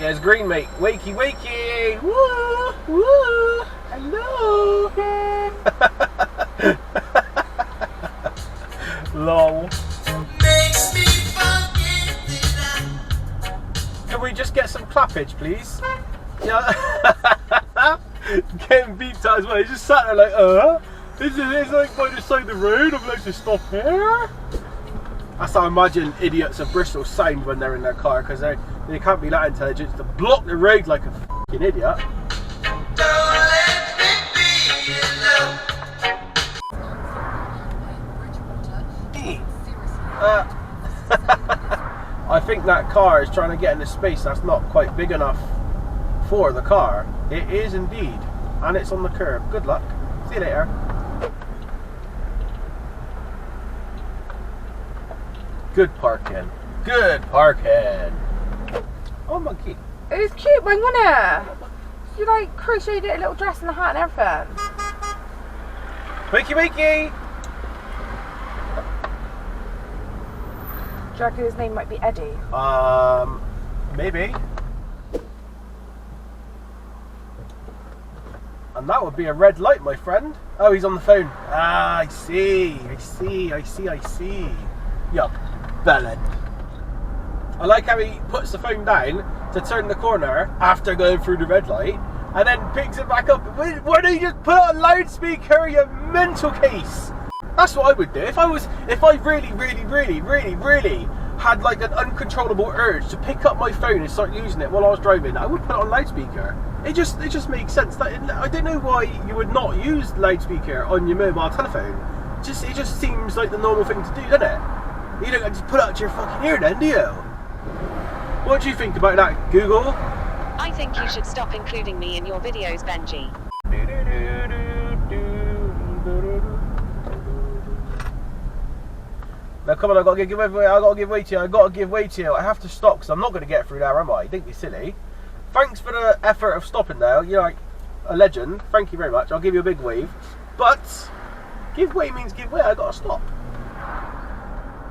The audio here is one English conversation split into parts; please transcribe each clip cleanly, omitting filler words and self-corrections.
there's green, mate. Wakey, wakey. Woo, woo. Hello. Lol. Can we just get some clappage, please? Yeah. Getting beeped at as well. He's just sat there like, it's like by the side of the road. I'm like to stop here. That's how I imagine idiots of Bristol sound when they're in their car, because they can't be that intelligent to block the road like a fucking idiot. I think that car is trying to get into space that's not quite big enough for the car. It is indeed, and it's on the curb. Good luck. See you later. Good parking. Good parking. Oh, monkey. It was cute, man, wasn't it? You like crocheted a little dress and a hat and everything. Wakey, wakey. Do you reckon his name might be Eddie? Maybe. And that would be a red light, my friend. Oh, he's on the phone. Ah, I see. Yup. Bellend. I like how he puts the phone down to turn the corner after going through the red light and then picks it back up. Why don't you just put it on loudspeaker, you mental case? That's what I would do. If I really had like an uncontrollable urge to pick up my phone and start using it while I was driving, I would put it on loudspeaker. It just makes sense. I don't know why you would not use loudspeaker on your mobile telephone. It just seems like the normal thing to do, doesn't it? You don't just put it out to your fucking ear then, do you? What do you think about that, Google? I think you should stop including me in your videos, Benji. Now come on, I gotta give way to you. I have to stop because I'm not gonna get through there, am I? Don't be silly. Thanks for the effort of stopping there. You're like a legend. Thank you very much. I'll give you a big wave. But give way means give way. I gotta stop.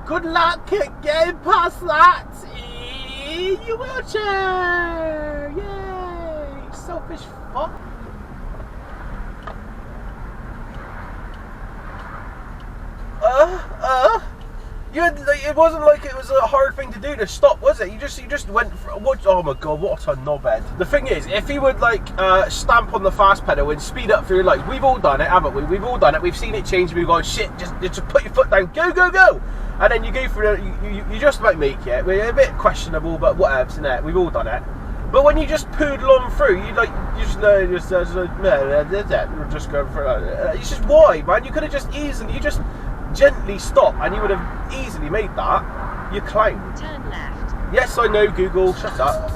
Good luck at getting past that in your wheelchair. Yay! Selfish fuck. It wasn't like it was a hard thing to do to stop, was it? You just went for what? Oh my god, what a knobhead. The thing is, if he would like stamp on the fast pedal and speed up through lights, we've all done it, haven't we? We've all done it. We've seen it change. We've gone shit. Just put your foot down. Go, go, go. And then you go through it. You just about make it. We're a bit questionable, but whatever, isn't it? We've all done it. But when you just poodle on through, you just go for it. It's just why, man. You could have just easily gently stop and you would have easily made that. You clown. Turn left. Yes, I know, Google. Shut up.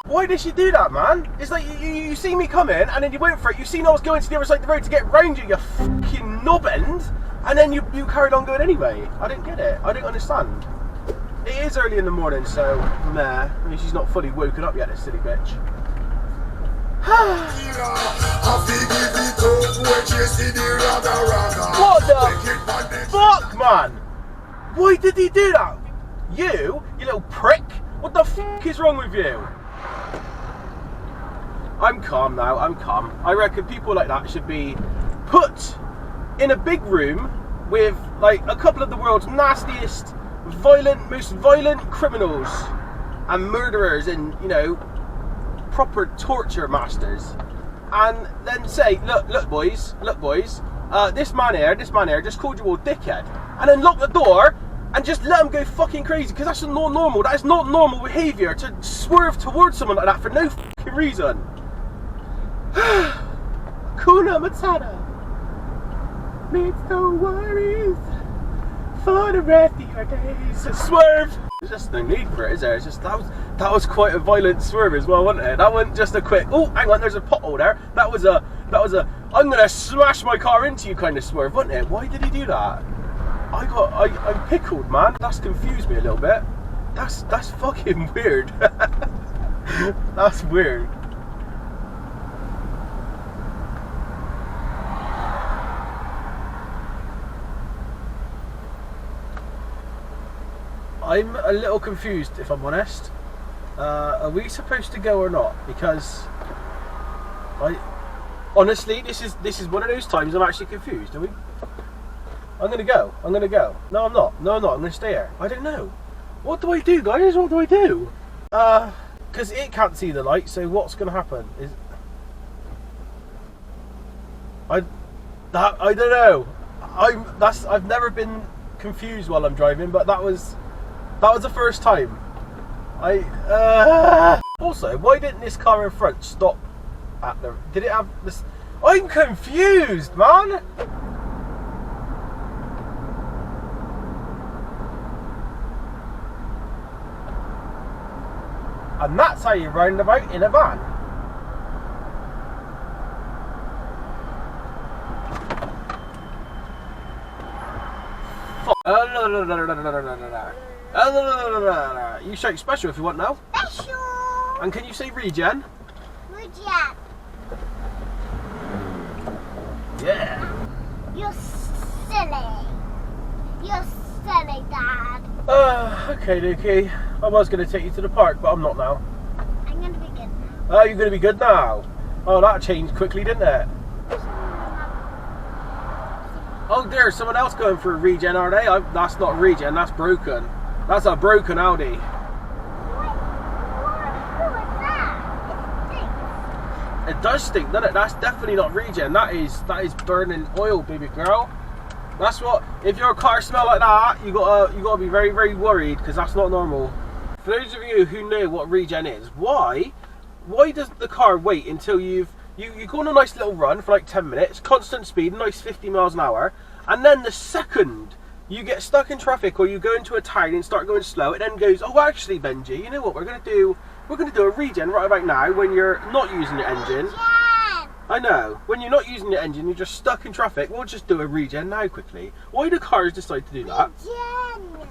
Why did she do that, man? It's like you see me coming and then you went for it. You seen I was going to the other side of the road to get round you fucking knobend, and then you carried on going anyway. I didn't get it. I don't understand. It is early in the morning, so meh. I mean, she's not fully woken up yet, this silly bitch. What the fuck, man? Why did he do that? You little prick. What the fuck is wrong with you? I'm calm now, I'm calm. I reckon people like that should be put in a big room with like a couple of the world's nastiest, most violent criminals and murderers and, you know, proper torture masters, and then say, look boys, this man here just called you all dickhead, and then lock the door and just let him go fucking crazy, because that's not normal. That is not normal behaviour, to swerve towards someone like that for no fucking reason. Kuna Matata makes no worries for the rest of your days. Swerve. There's just no need for it, is there? It's just that was quite a violent swerve as well, wasn't it? That wasn't just a quick, oh, hang on, there's a pothole there. That was a I'm gonna smash my car into you kind of swerve, wasn't it? Why did he do that? I'm pickled, man. That's confused me a little bit. That's fucking weird. That's weird. I'm a little confused, if I'm honest. Are we supposed to go or not? Because honestly, this is one of those times I'm actually confused. Are we? I'm gonna go. I'm gonna go. No, I'm not. No, I'm not. I'm gonna stay here. I don't know. What do I do, guys? What do I do? Because it can't see the light. So what's gonna happen? I don't know. I've never been confused while I'm driving, but that was the first time. Also, why didn't this car in front stop at the? Did it have this? I'm confused, man. And that's how you round about in a van. You shout special if you want now. Special. And can you say regen? Regen. Yeah. You're silly. You're silly, Dad. Okay, Dookie. I was going to take you to the park, but I'm not now. I'm going to be good now. Oh, you're going to be good now? Oh, that changed quickly, didn't it? Oh, there's someone else going for a regen, are they? That's not regen, that's broken. That's a broken Audi. Who is that? It does stink, doesn't it? That's definitely not regen. That is burning oil, baby girl. That's what. If your car smells like that, you gotta be very, very worried, because that's not normal. For those of you who know what regen is, why does the car wait until you go on a nice little run for like 10 minutes, constant speed, nice 50 miles an hour, and then the second you get stuck in traffic or you go into a town and start going slow, it then goes, oh, actually, Benji, you know what we're gonna do? We're gonna do a regen right about now when you're not using your engine. Regen. I know. When you're not using your engine, you're just stuck in traffic. We'll just do a regen now quickly. Why do cars decide to do that? Regen.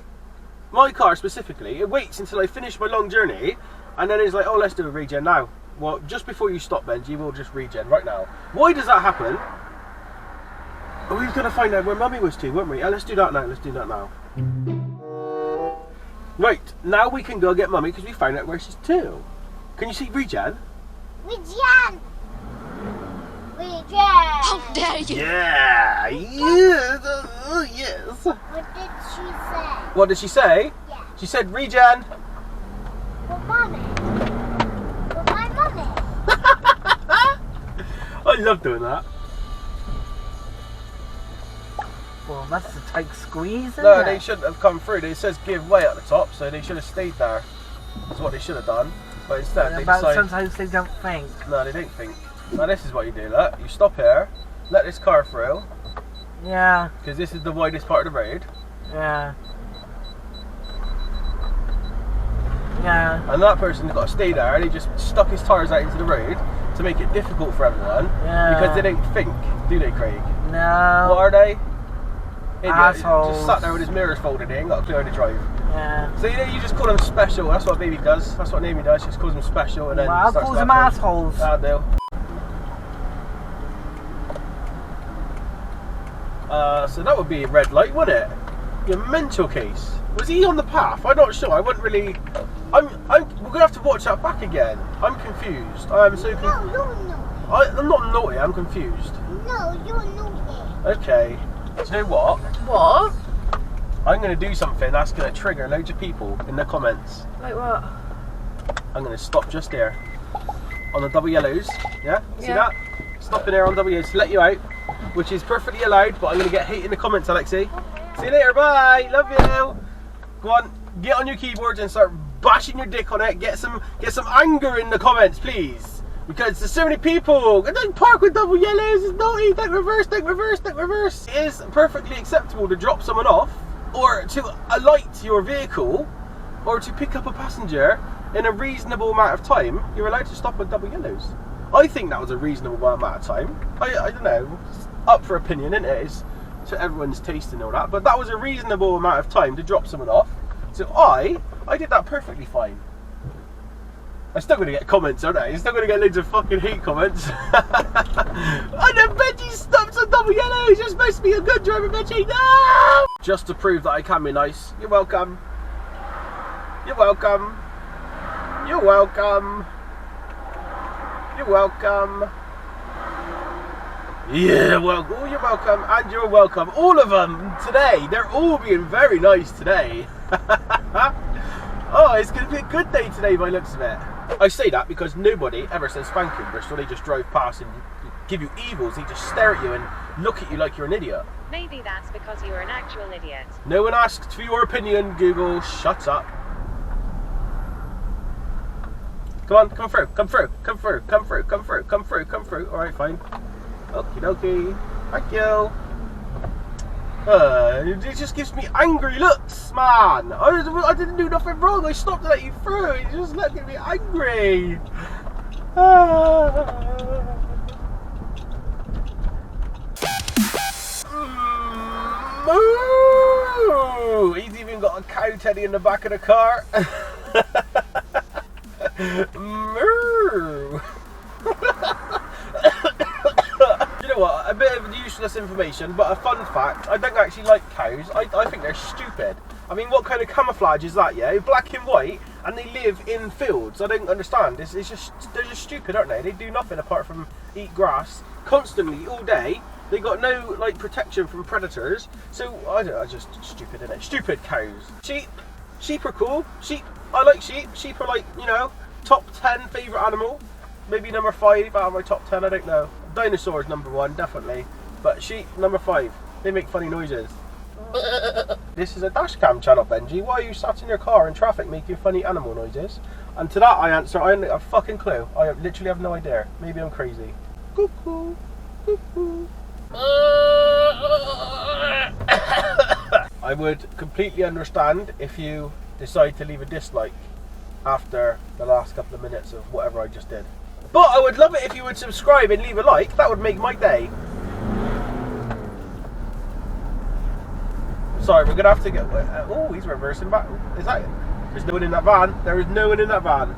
My car specifically, it waits until I finish my long journey, and then it's like, oh, let's do a regen now. Well, just before you stop, Benji, we'll just regen right now. Why does that happen? Oh, we were going to find out where Mummy was to, weren't we? Let's do that now. Let's do that now. Right, now we can go get Mummy because we found out where she's to. Can you see regen? Regen. Regen. How dare you! Yeah! Yes! Yes! What did she say? What did she say? Yeah. She said regen. For Mommy. For my Mommy. I love doing that. Well, that's a tight squeeze, isn't No, it? they shouldn't have come through. It says give way at the top, so they should have stayed there. That's what they should have done. But instead, Yeah, they but decided. sometimes they don't think. No, they didn't think. Now, this is what you do, look. You stop here, let this car through, Yeah, because this is the widest part of the road. yeah. Yeah. And that person's got to stay there, and he just stuck his tyres out into the road to make it difficult for everyone. Yeah. Because they didn't think, do they, Craig? No. What are they? Idiot. Assholes. Just sat there with his mirrors folded in, got a clear to drive. Yeah. So you just call them special. That's what Baby does. That's what Amy does. She just calls them special, and then Well, I'll starts call them laughing. assholes. That'll do. So that would be a red light, wouldn't it? Your mental case. Was he on the path? I'm not sure. I wouldn't really. We're gonna have to watch that back again. I'm confused. I am so No, confused. you're naughty. I'm not naughty. I'm confused. No, you're naughty. Okay. Do you know what? What? I'm gonna do something that's gonna trigger loads of people in the comments. Like what? I'm going to stop just there on the double yellows. Yeah? See Yeah. that? Stopping there on double yellows to let you out, which is perfectly allowed, but I'm going to get hate in the comments, Alexi. See you later, bye, love you. Go on, get on your keyboards and start bashing your dick on it. Get some anger in the comments, please. Because there's so many people. Don't park with double yellows, it's naughty, don't reverse, don't reverse, don't reverse. It is perfectly acceptable to drop someone off, or to alight your vehicle, or to pick up a passenger in a reasonable amount of time. You're allowed to stop with double yellows. I think that was a reasonable amount of time. I don't know, it's up for opinion, isn't it? It's to everyone's taste and all that, but that was a reasonable amount of time to drop someone off. So I did that perfectly fine. I'm still going to get comments, aren't I? I'm still going to get loads of fucking hate comments. And then Benji stops on double yellows. You're supposed to be a good driver, Benji. No! Just to prove that I can be nice. You're welcome. You're welcome. You're welcome. You're welcome. Yeah, well, oh, you're welcome, and you're welcome. All of them today. They're all being very nice today. Oh, it's going to be a good day today by the looks of it. I say that because nobody ever says thank you in Bristol. They just drive past and give you evils. They just stare at you and look at you like you're an idiot. Maybe that's because you're an actual idiot. No one asked for your opinion, Google. Shut up. Come on, come through, come through, come through, come through, come through, come through, come through. Alright, fine. Okie dokie. Thank you. It just gives me angry looks, man. I didn't do nothing wrong. I stopped to let you through. You just let me angry. Moo! He's even got a cow teddy in the back of the car. Moo! You know what, a bit of useless information, but a fun fact, I don't actually like cows. I think they're stupid. I mean, what kind of camouflage is that, yeah? Black and white, and they live in fields. I don't understand. It's just, they're just stupid, aren't they? They do nothing apart from eat grass constantly, all day. They got no, like, protection from predators. So, I don't know, just stupid, innit? Stupid cows. Sheep. Sheep are cool. Sheep, I like sheep. Sheep are like, you know, top 10 favourite animal. Maybe number 5 out of my top 10, I don't know. Dinosaurs number 1, definitely. But sheep number 5. They make funny noises. This is a dashcam channel, Benji. Why are you sat in your car in traffic making funny animal noises? And to that I answer, I haven't a fucking clue. I literally have no idea. Maybe I'm crazy. Cuckoo. Cuckoo. I would completely understand if you decide to leave a dislike after the last couple of minutes of whatever I just did. But I would love it if you would subscribe and leave a like. That would make my day. Sorry, we're gonna have to get. Oh, he's reversing back. Is that it? There's no one in that van. There is no one in that van.